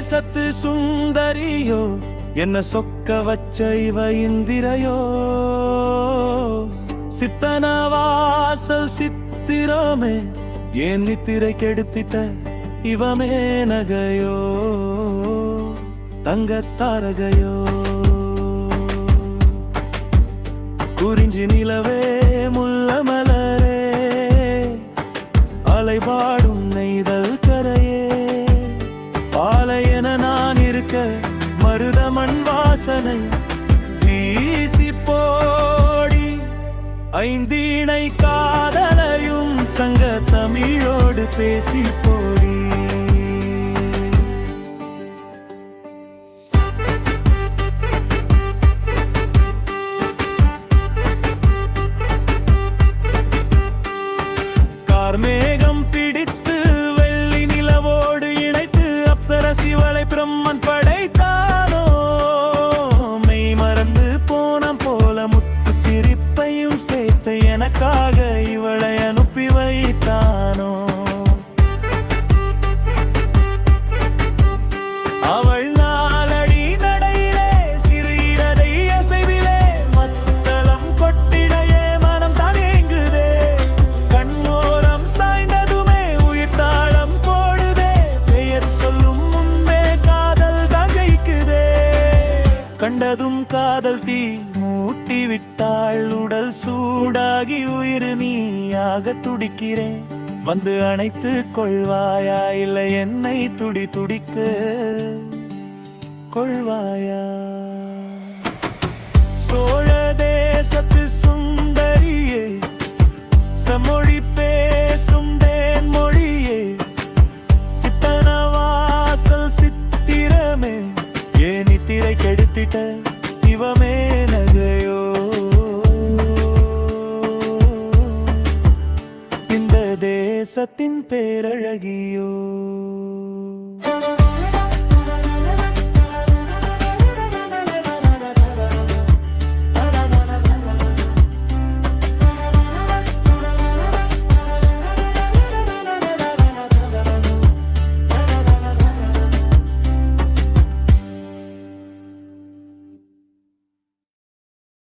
தேசத்து சுந்தரியோ என்ன சொக்க வச்ச இவ இந்திரையோ சித்தனவாசல் சித்திரமே ஏன் நித்திரை கெடுத்திட்ட இவமே நகையோ தங்கத்தாரகையோ குறிஞ்சி நிலவே முல்ல மலரே அலைபாடும் நெய்தல் கரையே பாலையென நான் இருக்க மருதமண் வாசனை வீசி போடி ஐந்தீணை காதலையும் சங்க தமிழோடு பேசி போடி மேகம் பிடித்து வெள்ளி நிலவோடு இணைத்து அப்சரசி வளை பிரம்மன் படைத்தானோ மெய் மறந்து போன போல முத்து சிரிப்பையும் சேர்த்து எனக்காக இவளை அனுப்பி வைத்தானோ அவள் நாளடி நடையிலே சிறு இடதை அசைவிலே மத்தளம் கொட்டிடையே மனம் தனேங்குதே கண்ணோரம் சாய்ந்ததுமே உயிர் தாளம் போடுதே பெயர் சொல்லும் முன்பே காதல் தகைக்குதே கண்டதும் காதல் தீ மூட்டி விட்டாள் உடல் சூடாகி உயிர் நீயாக துடிக்கிறேன் வந்து அணைத்து கொள்வாயா இல்லை என்னை துடி துடிக்க கொள்வாயா சோழ தேசத்து சுந்தரியே சமொழி பேசும் தேன் மொழியே சித்தனவாசல் சித்திரமே ஏன் நித்திரை கெடுத்திட்ட இவமே நகையோ இந்த தேசத்தின் பேரழகியோ